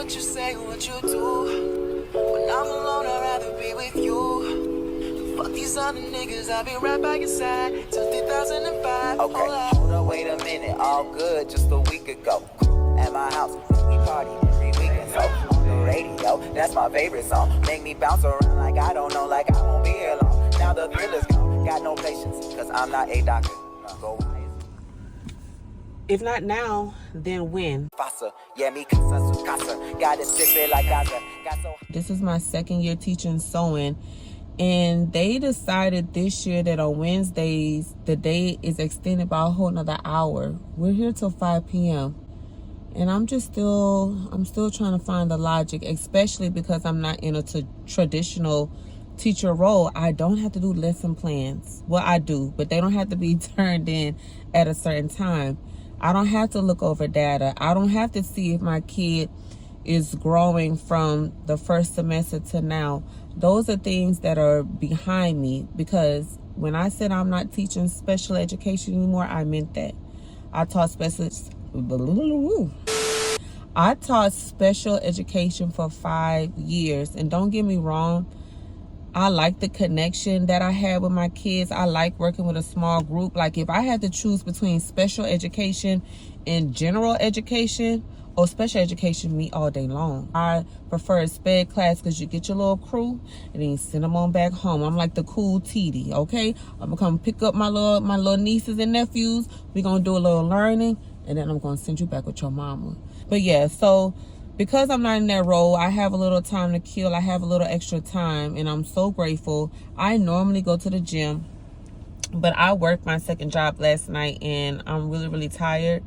what you say and what you do. When I'm alone, I'd rather be with you. Fuck these other niggas, I'll be right by your side till 2005. Okay, hold up, wait a minute, all good just a week ago. At my house, we party every weekend, so on the radio, that's my favorite song. Make me bounce around like I don't know, like I won't be here long. Now the thrill is gone, got no patience, cause I'm not a doctor. Go. If not now, then when? This is my second year teaching sewing, and they decided this year that on Wednesdays, the day is extended by a whole nother hour. We're here till 5 p.m. And I'm still trying to find the logic, especially because I'm not in a traditional teacher role. I don't have to do lesson plans. Well, I do, but they don't have to be turned in at a certain time. I don't have to look over data. I don't have to see if my kid is growing from the first semester to now. Those are things that are behind me, because when I said I'm not teaching special education anymore, I meant that. I taught special education for 5 years, and don't get me wrong, I like the connection that I had with my kids. I like working with a small group. Like if I had to choose between special education and general education, or special education, me all day long. I prefer a sped class because you get your little crew and then you send them on back home. I'm like the cool TD, okay? I'm gonna come pick up my little nieces and nephews. We're gonna do a little learning, and then I'm gonna send you back with your mama. But yeah, so because I'm not in that role, I have a little time to kill. I have a little extra time, and I'm so grateful. I normally go to the gym, but I worked my second job last night, and I'm really, really tired.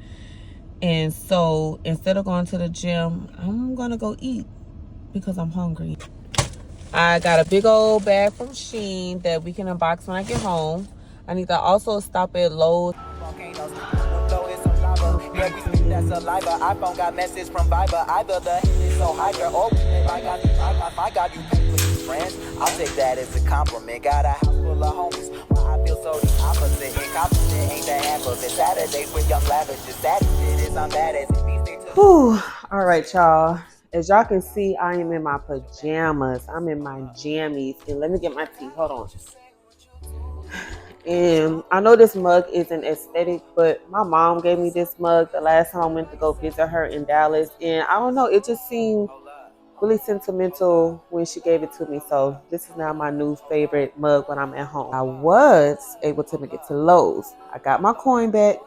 And so instead of going to the gym, I'm going to go eat because I'm hungry. I got a big old bag from SHEIN that we can unbox when I get home. I need to also stop at Lowe's. iPhone got message from Viber. Either the is so higher or I got you friends. I'll take that as a compliment. Got a house full of homies. I feel so the opposite. Incompetent ain't the half of it. Saturdays with young lavish. That shit is I'm bad as it. Whew. All right, y'all. As y'all can see, I am in my pajamas. I'm in my jammies. And let me get my tea. Hold on. And I know this mug isn't aesthetic, but my mom gave me this mug the last time I went to go visit her in Dallas. And I don't know, it just seemed really sentimental when she gave it to me. So this is now my new favorite mug when I'm at home. I was able to make it to Lowe's. I got my coin back,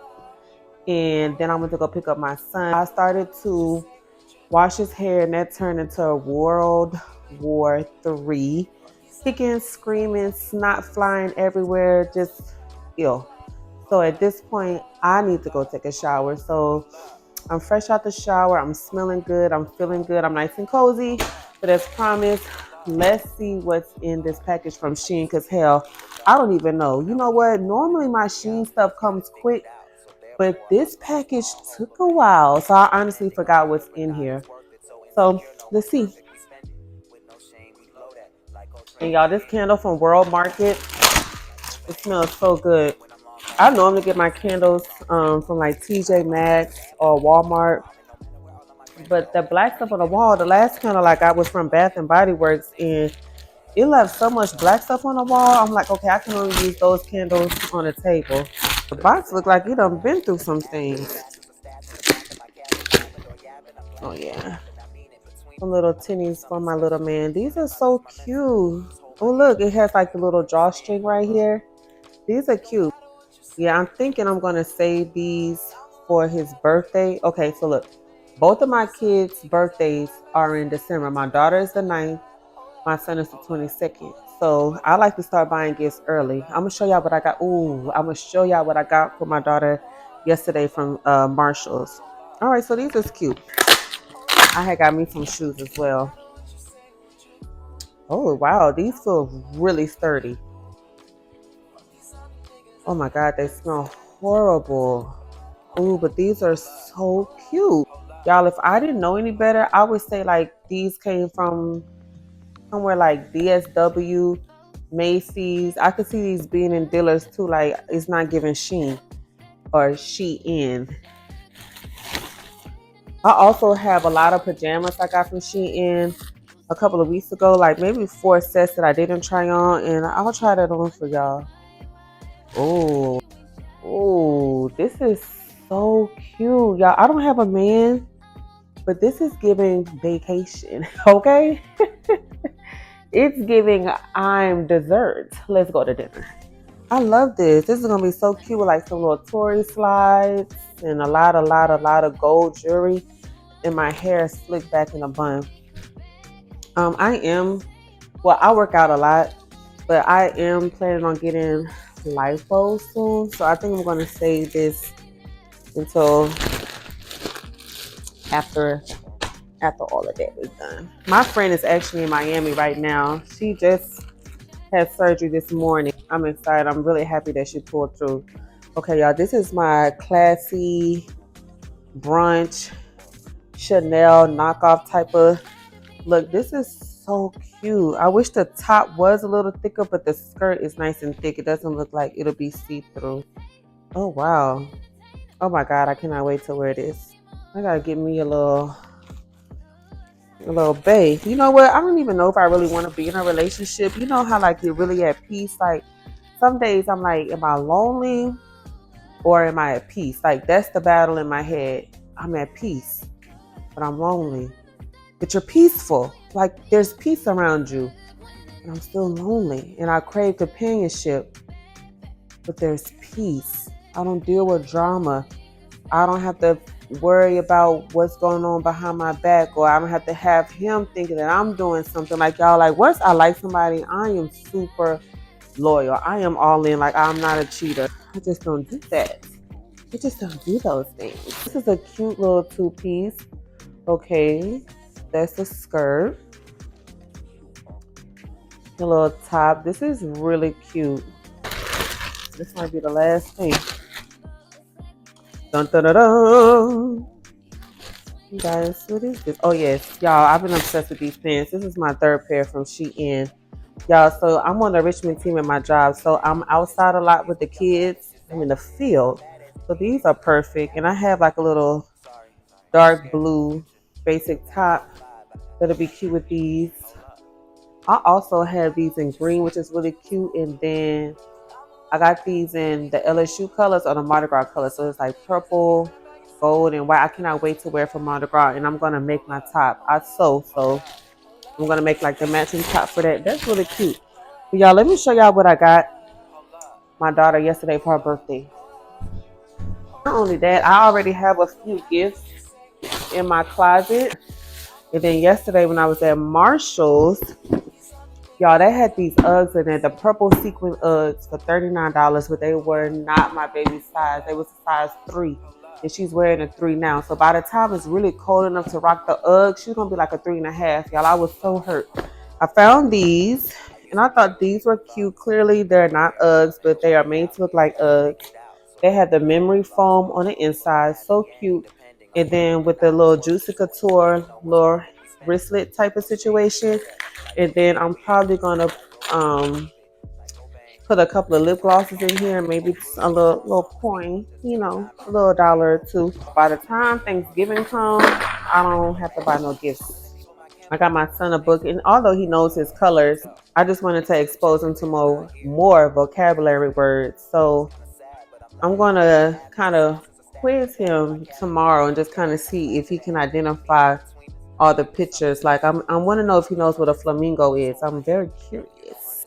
and then I went to go pick up my son. I started to wash his hair, and that turned into World War III. Kicking, screaming, snot flying everywhere, just ill. So at this point, I need to go take a shower. So I'm fresh out the shower. I'm smelling good. I'm feeling good. I'm nice and cozy. But as promised, let's see what's in this package from SHEIN, because hell, I don't even know. You know what? Normally my SHEIN stuff comes quick, but this package took a while. So I honestly forgot what's in here. So let's see. And y'all, this candle from World Market, it smells so good. I normally get my candles from like TJ Maxx or Walmart, but the black stuff on the wall, the last candle I got was from Bath and Body Works, and it left so much black stuff on the wall. I'm like, okay, I can only use those candles on the table. The box looked like it done been through some things. Oh yeah. Some little tinnies for my little man. These are so cute. Oh look, it has like the little drawstring right here. These are cute. Yeah, I'm thinking I'm gonna save these for his birthday. Okay, so look, both of my kids' birthdays are in December. My daughter is the 9th, my son is the 22nd. So I like to start buying gifts early. I'm gonna show y'all what I got. Ooh, I'm gonna show y'all what I got for my daughter yesterday from Marshall's. All right, so these is cute. I had got me some shoes as well. Oh, wow. These feel really sturdy. Oh, my God. They smell horrible. Ooh, but these are so cute. Y'all, if I didn't know any better, I would say, like, these came from somewhere like DSW, Macy's. I could see these being in dealers, too. Like, it's not giving SHEIN or SHEIN. I also have a lot of pajamas I got from SHEIN a couple of weeks ago, like maybe 4 sets that I didn't try on, and I'll try that on for y'all. Oh, oh, this is so cute, y'all. I don't have a man, but this is giving vacation, okay? It's giving I'm dessert. Let's go to dinner. I love this. This is gonna be so cute with like some little Tory slides and a lot of gold jewelry, and my hair slicked back in a bun. I work out a lot, but I am planning on getting lipo soon. So I think I'm gonna save this until after all of that is done. My friend is actually in Miami right now. She just had surgery this morning. I'm excited. I'm really happy that she pulled through. Okay, y'all, this is my classy brunch Chanel knockoff type of look. This is so cute. I wish the top was a little thicker, but the skirt is nice and thick. It doesn't look like it'll be see-through. Oh, wow. Oh my God, I cannot wait to wear this. I gotta get me a little bae. You know what? I don't even know if I really want to be in a relationship. You know how like you're really at peace? Like some days I'm like, am I lonely or am I at peace? Like that's the battle in my head. I'm at peace, but I'm lonely. But you're peaceful. Like there's peace around you. And I'm still lonely. And I crave companionship. But there's peace. I don't deal with drama. I don't have to worry about what's going on behind my back, or I don't have to have him thinking that I'm doing something. Like y'all, like once I like somebody, I am super loyal. I am all in. Like I'm not a cheater. I just don't do that. I just don't do those things. This is a cute little two-piece. Okay, that's the skirt. The little top. This is really cute. This might be the last thing. Dun dun dun dun. You guys, what is this? Oh yes, y'all, I've been obsessed with these pants. This is my third pair from SHEIN. Y'all, so I'm on the Richmond team at my job. So I'm outside a lot with the kids. I'm in the field. So these are perfect. And I have like a little dark blue basic top that'll be cute with these. I also have these in green, which is really cute. And then I got these in the LSU colors or the Mardi Gras colors. So it's like purple, gold, and white. I cannot wait to wear for Mardi Gras. And I'm going to make my top. So I'm going to make like the matching top for that. That's really cute. But y'all, let me show y'all what I got my daughter yesterday for her birthday. Not only that, I already have a few gifts in my closet. And then yesterday when I was at Marshall's, y'all, they had these Uggs in there, the purple sequin Uggs for $39, but they were not my baby's size. They was a size 3, and she's wearing a 3 now. So by the time it's really cold enough to rock the Uggs, she's gonna be like a 3.5. Y'all, I was so hurt. I found these, and I thought these were cute. Clearly, they're not Uggs, but they are made to look like Uggs. They had the memory foam on the inside, so cute. And then with the little Juicy Couture little wristlet type of situation. And then I'm probably gonna put a couple of lip glosses in here, maybe a little coin, you know, a little dollar or two. By the time Thanksgiving comes, I don't have to buy no gifts. I got my son a book, and although he knows his colors, I just wanted to expose him to more vocabulary words. So I'm gonna kind of quiz him tomorrow and just kind of see if he can identify all the pictures. Like I want to know if he knows what a flamingo is. I'm very curious.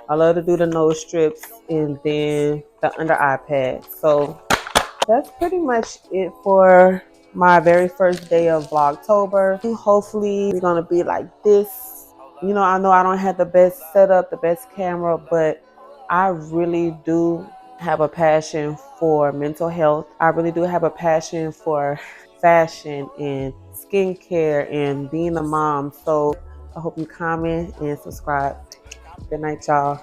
I love to do the nose strips and then the under eye pad. So that's pretty much it for my very first day of Vlogtober. Hopefully it's gonna be like this. You know I don't have the best setup, the best camera, but I really do have a passion for mental health. I really do have a passion for fashion and skincare and being a mom. So I hope you comment and subscribe. Good night, y'all.